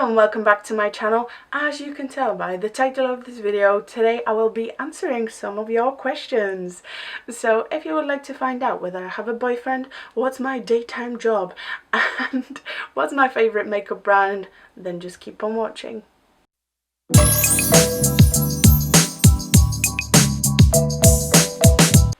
Hello and welcome back to my channel. As you can tell by the title of this video, today I will be answering some of your questions. So if you would like to find out whether I have a boyfriend, what's my daytime job, and what's my favourite makeup brand, then just keep on watching.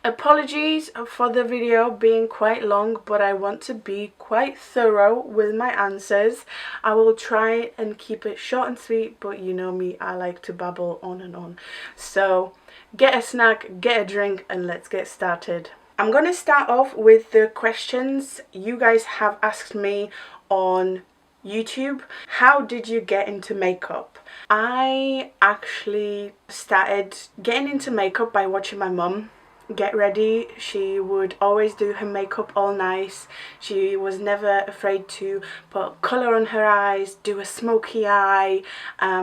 Apologies for the video being quite long, but I want to be quite thorough with my answers. I will try and keep it short and sweet, but you know me, I like to babble on and on. So get a snack, get a drink, and let's get started. I'm going to start off with the questions you guys have asked me on YouTube. How did you get into makeup? I actually started getting into makeup by watching my mum get ready. She would always do her makeup all nice. She was never afraid to put colour on her eyes, do a smoky eye.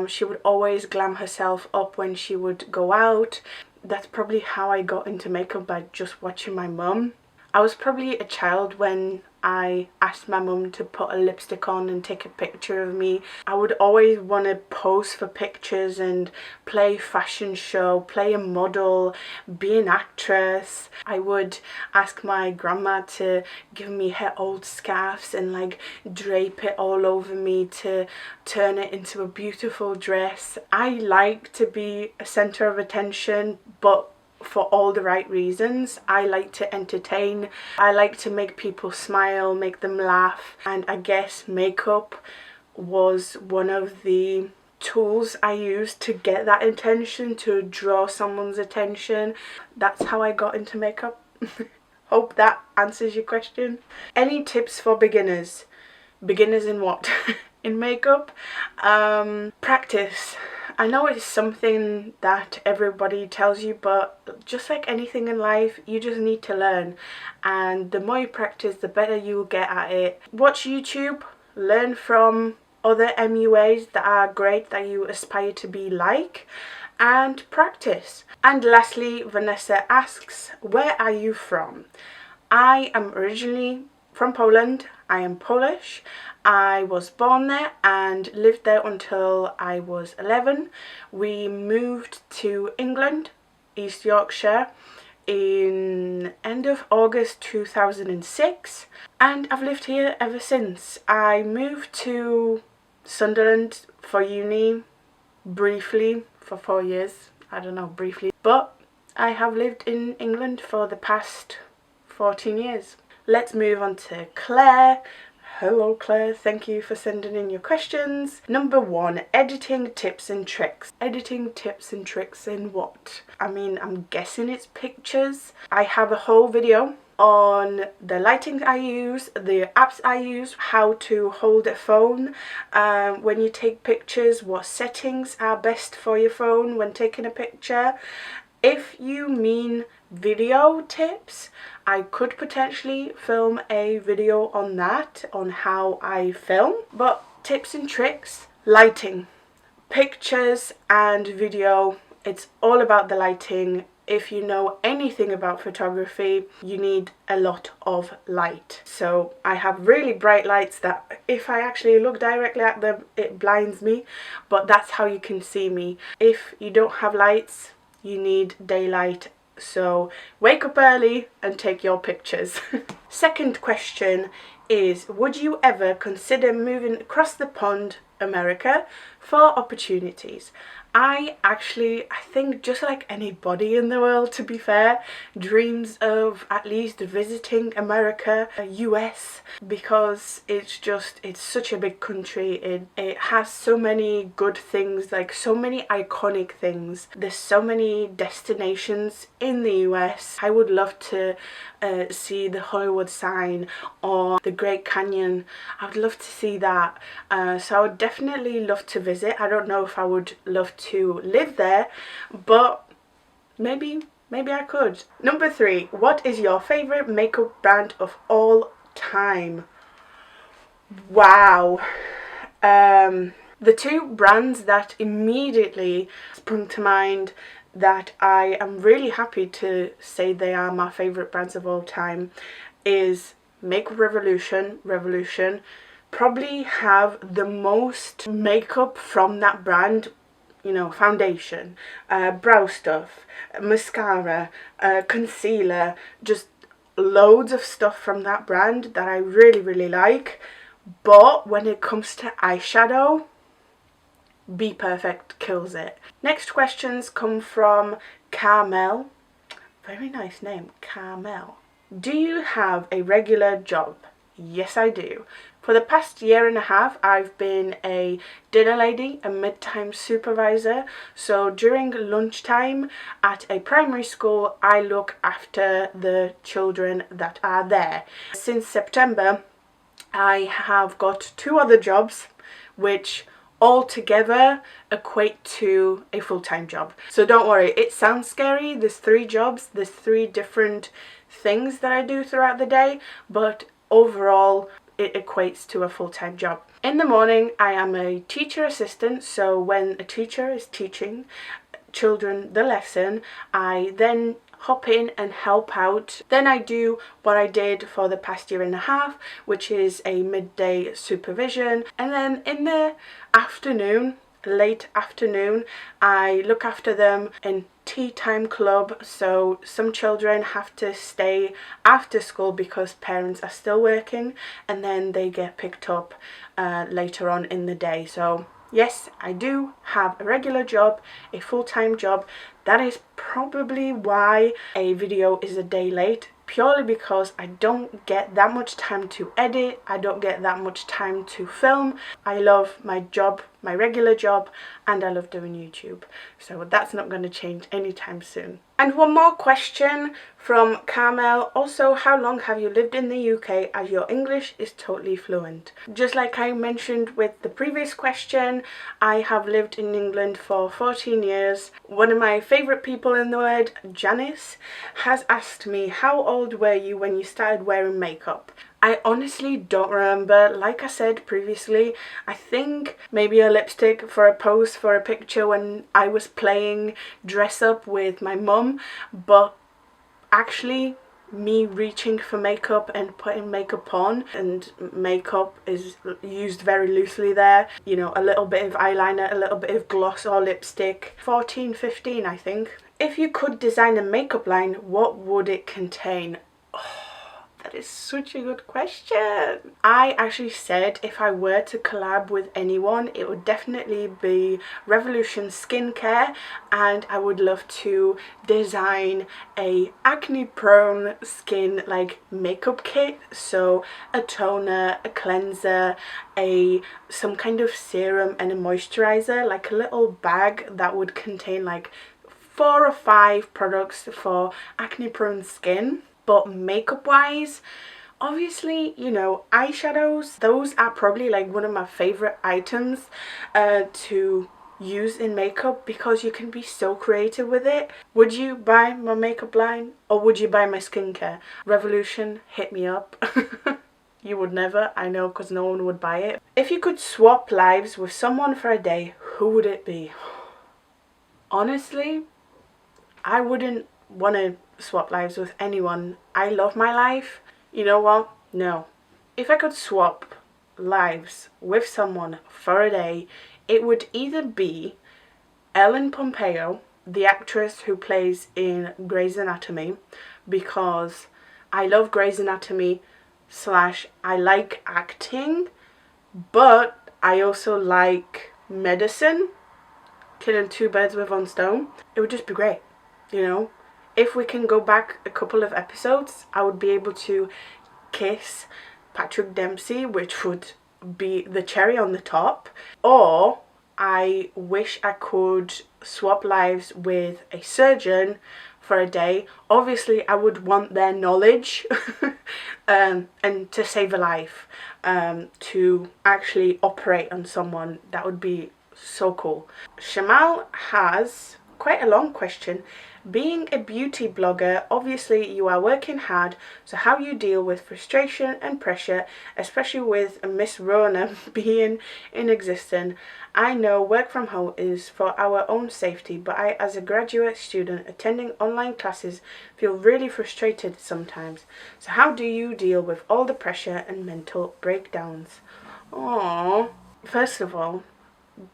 She would always glam herself up when she would go out. That's probably how I got into makeup, by just watching my mum. I was probably a child when I asked my mum to put a lipstick on and take a picture of me. I would always want to pose for pictures and play fashion show, play a model, be an actress. I would ask my grandma to give me her old scarves and like drape it all over me to turn it into a beautiful dress. I like to be a centre of attention, but for all the right reasons. I like to entertain. I like to make people smile, make them laugh, and I guess makeup was one of the tools I used to get that attention, to draw someone's attention. That's how I got into makeup. Hope that answers your question. Any tips for beginners? Beginners in what? In makeup? Practice. I know it's something that everybody tells you, but just like anything in life, you just need to learn, and the more you practice, the better you will get at it. Watch YouTube, learn from other MUAs that are great, that you aspire to be like, and practice. And lastly, Vanessa asks, where are you from? I am originally from Poland. I am Polish. I was born there and lived there until I was 11. We moved to England, East Yorkshire, in end of August 2006, and I've lived here ever since. I moved to Sunderland for uni briefly for 4 years. I don't know, briefly, but I have lived in England for the past 14 years. Let's move on to Claire. Hello Claire, thank you for sending in your questions. Number 1, editing tips and tricks. Editing tips and tricks in what? I mean, I'm guessing it's pictures. I have a whole video on the lighting I use, the apps I use, how to hold a phone when you take pictures, what settings are best for your phone when taking a picture. If you mean video tips, I could potentially film a video on that, on how I film. But tips and tricks, lighting, pictures and video, it's all about the lighting. If you know anything about photography, you need a lot of light. So I have really bright lights that if I actually look directly at them, it blinds me, but that's how you can see me. If you don't have lights, you need daylight. So wake up early and take your pictures. Second question is, would you ever consider moving across the pond, America, for opportunities? I think just like anybody in the world, to be fair, dreams of at least visiting America, US, because it's such a big country. It has so many good things, like so many iconic things. There's so many destinations in the US. I would love to see the Hollywood sign or the Great Canyon. I would love to see that. So I would definitely love to visit. I don't know if I would love to live there, but maybe I could. Number 3, what is your favorite makeup brand of all time? Wow. The 2 brands that immediately sprung to mind, that I am really happy to say they are my favorite brands of all time, is Makeup Revolution, probably have the most makeup from that brand. You know, foundation, brow stuff, mascara, concealer, just loads of stuff from that brand that I really, really like. But when it comes to eyeshadow, Be Perfect kills it. Next questions come from Carmel. Very nice name, Carmel. Do you have a regular job? Yes, I do. For the past year and a half, I've been a dinner lady, a mid-time supervisor. So during lunchtime at a primary school, I look after the children that are there. Since September, I have got 2 other jobs, which altogether equate to a full-time job. So don't worry, it sounds scary. There's 3 jobs, there's 3 different things that I do throughout the day, but overall it equates to a full-time job. In the morning, I am a teacher assistant, so when a teacher is teaching children the lesson, I then hop in and help out. Then I do what I did for the past year and a half, which is a midday supervision. And then in the afternoon, late afternoon, I look after them in tea time club. So some children have to stay after school because parents are still working, and then they get picked up later on in the day. So yes, I do have a regular job, a full-time job. That is probably why a video is a day late, purely because I don't get that much time to edit, I don't get that much time to film. I love my job, my regular job, and I love doing YouTube. So that's not going to change anytime soon. And one more question from Carmel. Also, how long have you lived in the UK, as your English is totally fluent? Just like I mentioned with the previous question, I have lived in England for 14 years. One of my favourite people in the world, Janice, has asked me, how old were you when you started wearing makeup? I honestly don't remember. Like I said previously, I think maybe a lipstick for a pose for a picture when I was playing dress up with my mum, but actually me reaching for makeup and putting makeup on, and makeup is used very loosely there, you know, a little bit of eyeliner, a little bit of gloss or lipstick. 14, 15 I think. If you could design a makeup line, what would it contain? That is such a good question. I actually said if I were to collab with anyone, it would definitely be Revolution Skincare, and I would love to design a acne prone skin like makeup kit. So a toner, a cleanser, some kind of serum and a moisturizer, like a little bag that would contain like 4 or 5 products for acne prone skin. But makeup wise, obviously, you know, eyeshadows, those are probably like one of my favorite items to use in makeup, because you can be so creative with it. Would you buy my makeup line, or would you buy my skincare? Revolution, hit me up. You would never, I know, because no one would buy it. If you could swap lives with someone for a day, who would it be? Honestly, I wouldn't want to swap lives with anyone. I love my life. You know what? No. If I could swap lives with someone for a day, it would either be Ellen Pompeo, the actress who plays in Grey's Anatomy, because I love Grey's Anatomy / I like acting, but I also like medicine, killing 2 birds with 1 stone. It would just be great, you know. If we can go back a couple of episodes, I would be able to kiss Patrick Dempsey, which would be the cherry on the top. Or I wish I could swap lives with a surgeon for a day. Obviously, I would want their knowledge and to save a life, to actually operate on someone. That would be so cool. Shamal has quite a long question. Being a beauty blogger, obviously you are working hard, so how you deal with frustration and pressure, especially with Miss Rona being in existence. I know work from home is for our own safety, but I, as a graduate student attending online classes, feel really frustrated sometimes. So how do you deal with all the pressure and mental breakdowns? Oh, first of all,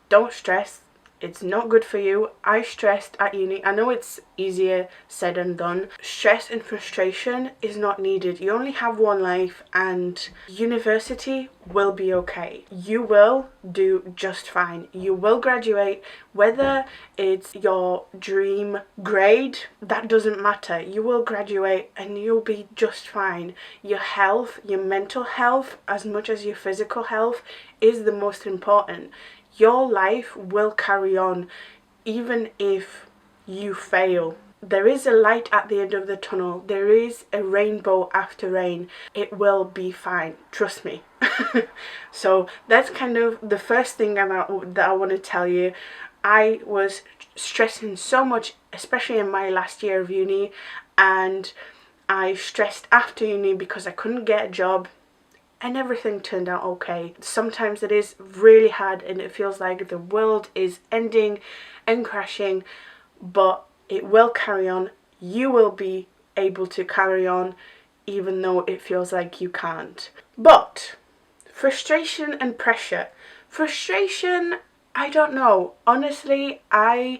don't stress. It's not good for you. I stressed at uni. I know it's easier said than done. Stress and frustration is not needed. You only have one life, and university will be okay. You will do just fine. You will graduate. Whether it's your dream grade, that doesn't matter. You will graduate and you'll be just fine. Your health, your mental health, as much as your physical health, is the most important. Your life will carry on even if you fail. There is a light at the end of the tunnel. There is a rainbow after rain. It will be fine. Trust me. So that's kind of the first thing that I want to tell you. I was stressing so much, especially in my last year of uni, and I stressed after uni because I couldn't get a job. And everything turned out okay. Sometimes it is really hard and it feels like the world is ending and crashing, but it will carry on. You will be able to carry on even though it feels like you can't. But frustration and pressure. Frustration, I don't know. Honestly, I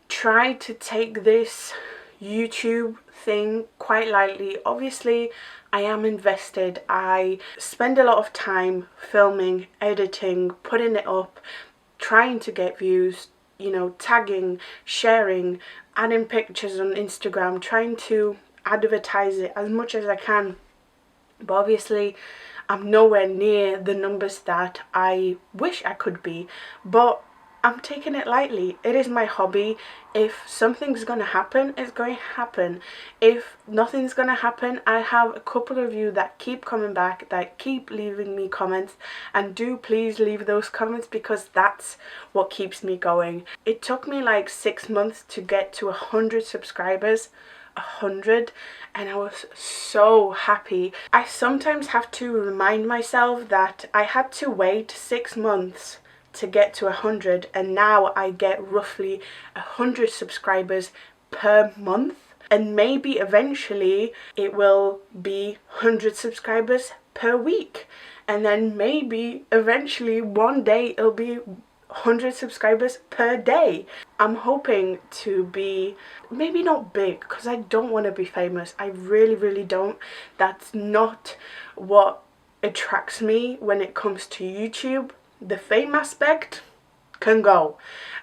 try to take this YouTube thing quite lightly. Obviously, I am invested. I spend a lot of time filming, editing, putting it up, trying to get views, tagging, sharing, adding pictures on Instagram, trying to advertise it as much as I can. But obviously, I'm nowhere near the numbers that I wish I could be. But I'm taking it lightly. It is my hobby. If something's going to happen, it's going to happen. If nothing's going to happen, I have a couple of you that keep coming back, that keep leaving me comments, and do please leave those comments because that's what keeps me going. It took me like 6 months to get to 100 subscribers. 100, and I was so happy. I sometimes have to remind myself that I had to wait 6 months to get to 100, and now I get roughly 100 subscribers per month, and maybe eventually it will be 100 subscribers per week, and then maybe eventually one day it'll be 100 subscribers per day. I'm hoping to be, maybe not big, because I don't want to be famous. I really don't. That's not what attracts me when it comes to YouTube. The fame aspect can go.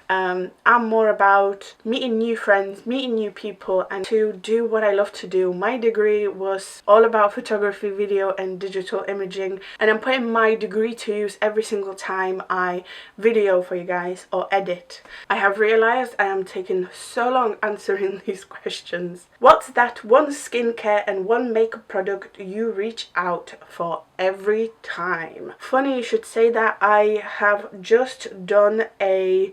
I'm more about meeting new friends, meeting new people, and to do what I love to do. My degree was all about photography, video and digital imaging, and I'm putting my degree to use every single time I video for you guys or edit. I have realised I am taking so long answering these questions. What's that one skincare and one makeup product you reach out for every time? Funny you should say that. I have just done a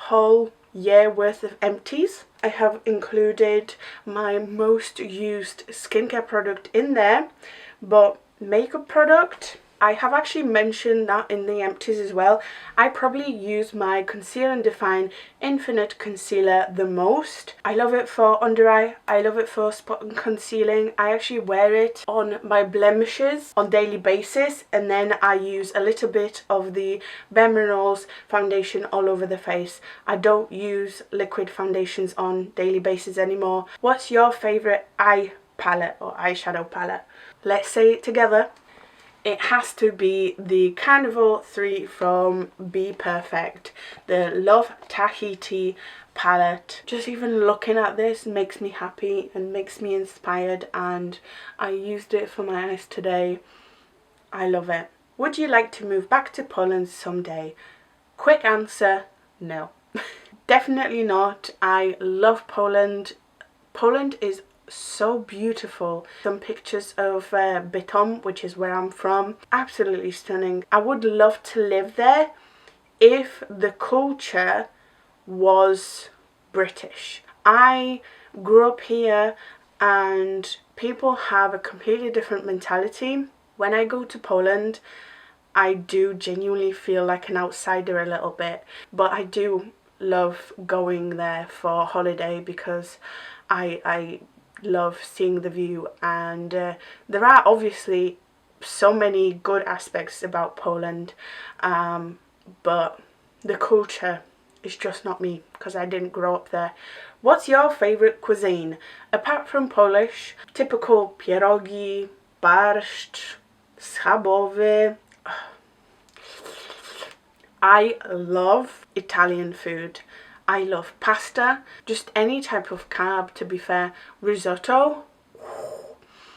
whole year worth of empties. I have included my most used skincare product in there, but makeup product, I have actually mentioned that in the empties as well. I probably use my Conceal and Define Infinite Concealer the most. I love it for under eye. I love it for spot and concealing. I actually wear it on my blemishes on daily basis, and then I use a little bit of the Bare Minerals foundation all over the face. I don't use liquid foundations on daily basis anymore. What's your favourite eye palette or eyeshadow palette? Let's say it together. It has to be the Carnival 3 from Be Perfect, the Love Tahiti palette. Just even looking at this makes me happy and makes me inspired, and I used it for my eyes today. I love it. Would you like to move back to Poland someday? Quick answer, no. Definitely not. I love Poland. Poland is so beautiful. Some pictures of Bytom, which is where I'm from, absolutely stunning. I would love to live there if the culture was British. I grew up here and people have a completely different mentality. When I go to Poland, I do genuinely feel like an outsider a little bit, but I do love going there for holiday because I love seeing the view, and there are obviously so many good aspects about Poland, but the culture is just not me because I didn't grow up there. What's your favourite cuisine? Apart from Polish, typical pierogi, barszcz, schabowy. I love Italian food. I love pasta, just any type of carb, to be fair. Risotto.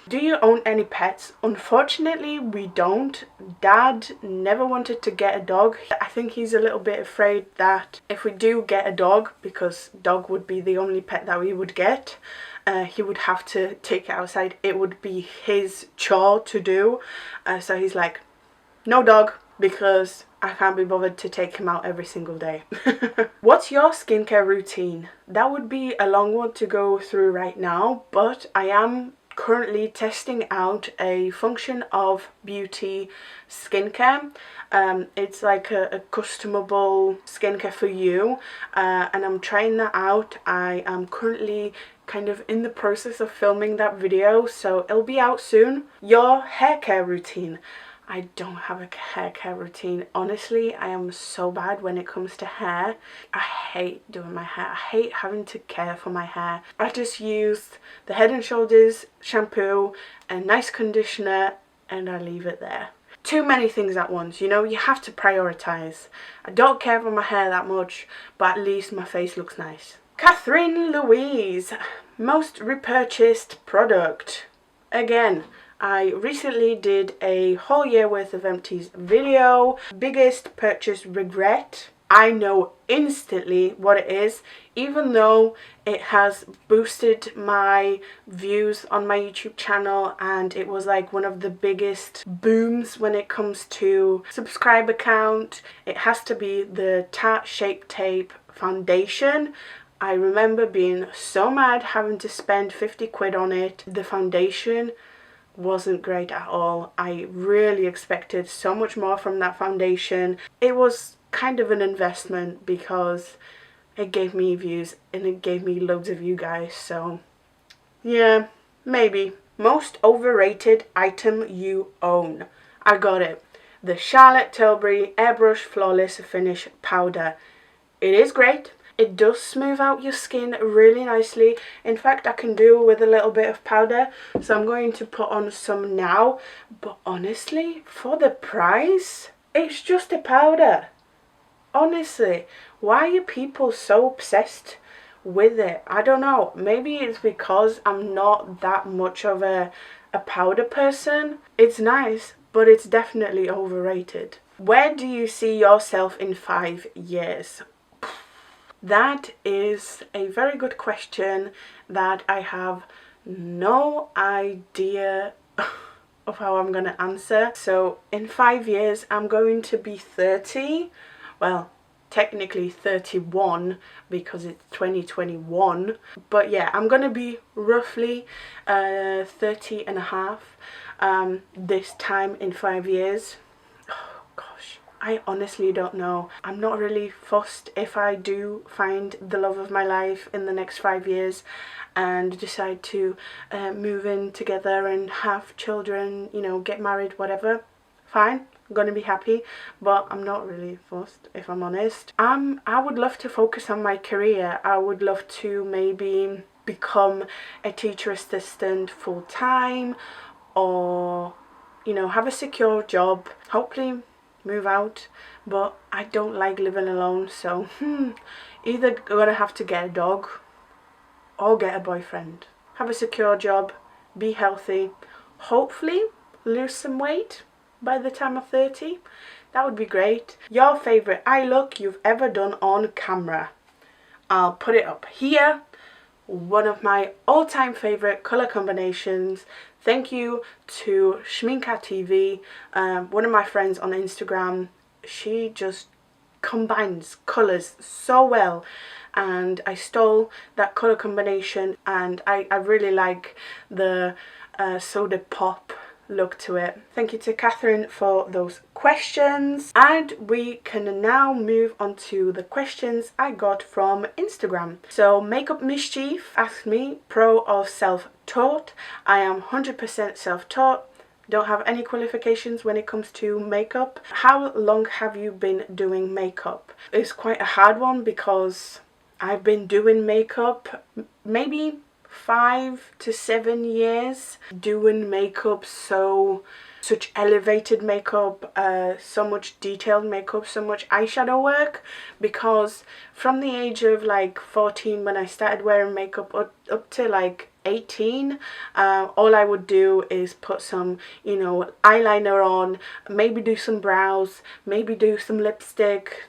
Do you own any pets? Unfortunately, we don't. Dad never wanted to get a dog. I think he's a little bit afraid that if we do get a dog, because dog would be the only pet that we would get, he would have to take it outside. It would be his chore to do. So he's like, no dog, because I can't be bothered to take him out every single day. What's your skincare routine? That would be a long one to go through right now, but I am currently testing out a Function of Beauty skincare. It's like a customable skincare for you, and I'm trying that out. I am currently kind of in the process of filming that video, so it'll be out soon. Your hair care routine. I don't have a hair care routine. Honestly, I am so bad when it comes to hair. I hate doing my hair. I hate having to care for my hair. I just use the Head and Shoulders shampoo, a nice conditioner, and I leave it there. Too many things at once, you know, you have to prioritize. I don't care for my hair that much, but at least my face looks nice. Catherine Louise, most repurchased product. Again, I recently did a whole year worth of empties video. Biggest purchase regret. I know instantly what it is, even though it has boosted my views on my YouTube channel and it was like one of the biggest booms when it comes to subscriber count. It has to be the Tarte Shape Tape foundation. I remember being so mad having to spend 50 quid on it. The foundation wasn't great at all. I really expected so much more from that foundation. It was kind of an investment because it gave me views and it gave me loads of you guys, so yeah, maybe. Most overrated item you own. I got it. The Charlotte Tilbury Airbrush Flawless Finish Powder. It is great. It does smooth out your skin really nicely. In fact, I can do with a little bit of powder, so I'm going to put on some now. But honestly, for the price, it's just a powder. Honestly, why are people so obsessed with it? I don't know. Maybe it's because I'm not that much of a powder person. It's nice, but it's definitely overrated. Where do you see yourself in 5 years? That is a very good question that I have no idea of how I'm going to answer. So in 5 years I'm going to be 30. Well, technically 31 because it's 2021. But yeah, I'm going to be roughly 30 and a half this time in 5 years. Oh gosh. I honestly don't know. I'm not really fussed if I do find the love of my life in the next 5 years and decide to move in together and have children, you know, get married, whatever. Fine, I'm gonna be happy, but I'm not really fussed, if I'm honest. I would love to focus on my career. I would love to maybe become a teacher assistant full-time, or, you know, have a secure job. Hopefully move out, but I don't like living alone, so either gonna have to get a dog or get a boyfriend. Have a secure job, be healthy, hopefully lose some weight by the time of 30. That would be great. Your favourite eye look you've ever done on camera. I'll put it up here. One of my all-time favourite colour combinations. Thank you to Schminka TV, one of my friends on Instagram. She just combines colours so well, and I stole that colour combination, and I really like the soda pop look to it. Thank you to Catherine for those questions, and we can now move on to the questions I got from Instagram. So Makeup Mischief asked me, pro or self-taught? I am 100% self-taught. don't have any qualifications when it comes to makeup. How long have you been doing makeup? It's quite a hard one because I've been doing makeup maybe 5 to 7 years, doing makeup, such elevated makeup, so much detailed makeup, so much eyeshadow work, because from the age of like 14 when I started wearing makeup up to like 18, all I would do is put some, you know, eyeliner on, maybe do some brows, maybe do some lipstick,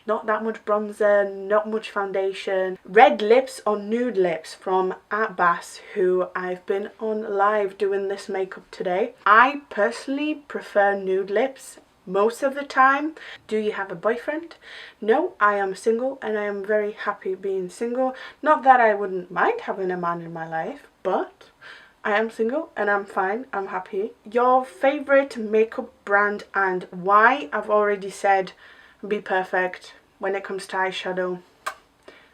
not that much bronzer, not much foundation. Red lips or nude lips from Airbrush, who I've been on live doing this makeup today. I personally prefer nude lips most of the time. Do you have a boyfriend? No, I am single and I am very happy being single. Not that I wouldn't mind having a man in my life, but I am single and I'm fine, I'm happy. Your favourite makeup brand and why? I've already said Be Perfect. When it comes to eyeshadow,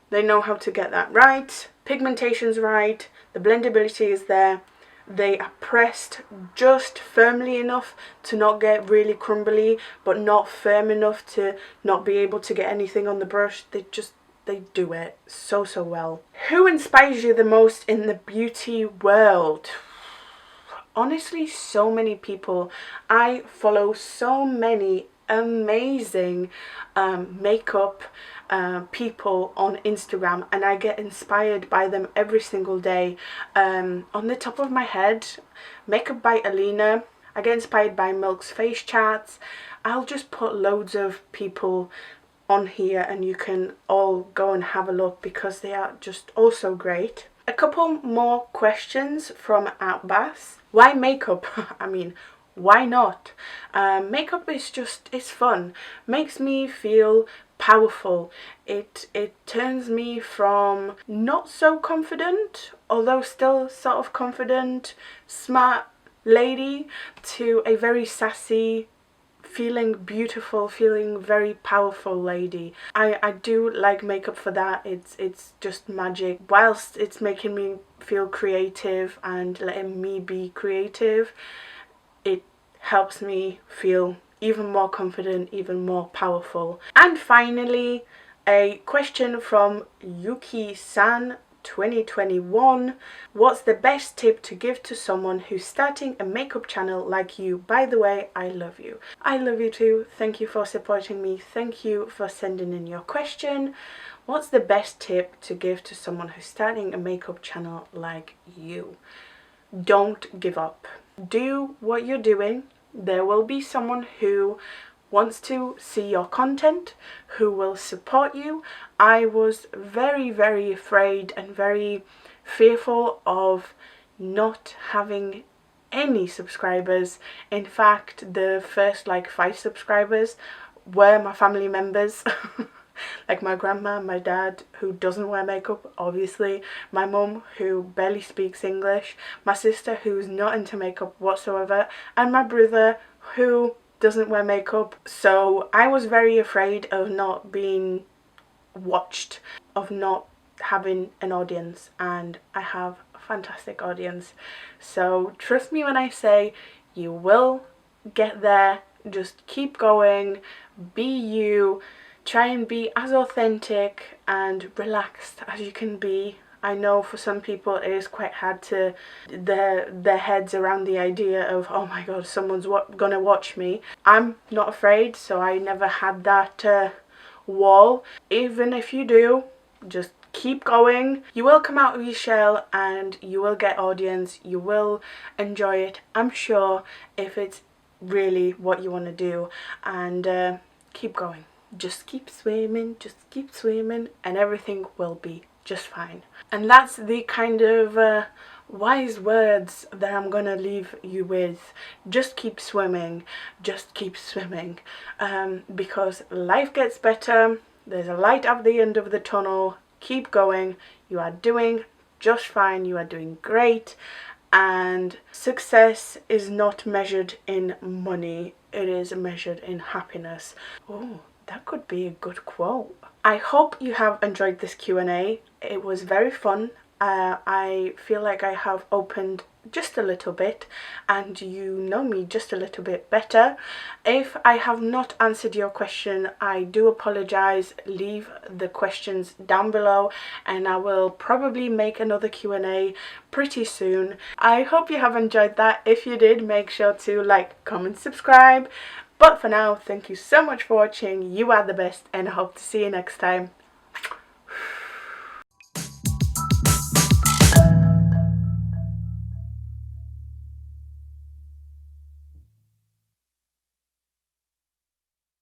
they know how to get that right. Pigmentation's right, the blendability is there. They are pressed just firmly enough to not get really crumbly, but not firm enough to not be able to get anything on the brush. They do it so well. Who inspires you the most in the beauty world? Honestly, so many people. I follow so many amazing makeup people on Instagram, and I get inspired by them every single day. On the top of my head, Makeup by Alina. I get inspired by Milk's face chats. I'll just put loads of people on here and you can all go and have a look because they are just also great. A couple more questions from Airbrush. Why makeup? I mean, why not? Makeup is just, it's fun. Makes me feel powerful. It turns me from not so confident, although still sort of confident, smart lady, to a very sassy, feeling beautiful, feeling very powerful lady. I do like makeup for that. It's just magic. Whilst it's making me feel creative and letting me be creative, it helps me feel even more confident, even more powerful. And finally, a question from Yuki-san 2021. What's the best tip to give to someone who's starting a makeup channel like you? By the way, I love you. I love you too. Thank you for supporting me. Thank you for sending in your question. What's the best tip to give to someone who's starting a makeup channel like you? Don't give up. Do what you're doing. There will be someone who wants to see your content, who will support you. I was very afraid and very fearful of not having any subscribers. In fact, the first like 5 subscribers were my family members. Like my grandma, my dad, who doesn't wear makeup, obviously, my mum, who barely speaks English, my sister, who's not into makeup whatsoever, and my brother, who doesn't wear makeup. So I was very afraid of not being watched, of not having an audience, and I have a fantastic audience. So trust me when I say you will get there. Just keep going, be you. Try and be as authentic and relaxed as you can be. I know for some people it is quite hard to their heads around the idea of, oh my god, someone's gonna watch me. I'm not afraid, so I never had that wall. Even if you do, just keep going. You will come out of your shell and you will get audience. You will enjoy it, I'm sure, if it's really what you want to do. And keep going. Just keep swimming, and everything will be just fine. And that's the kind of wise words that I'm gonna leave you with. Just keep swimming, because life gets better. There's a light at the end of the tunnel. Keep going. You are doing just fine. You are doing great. And success is not measured in money. It is measured in happiness. Oh, that could be a good quote. I hope you have enjoyed this Q&A. It was very fun. I feel like I have opened just a little bit and you know me just a little bit better. If I have not answered your question, I do apologize. Leave the questions down below and I will probably make another Q&A pretty soon. I hope you have enjoyed that. If you did, make sure to like, comment, subscribe. But for now, thank you so much for watching. You are the best and I hope to see you next time.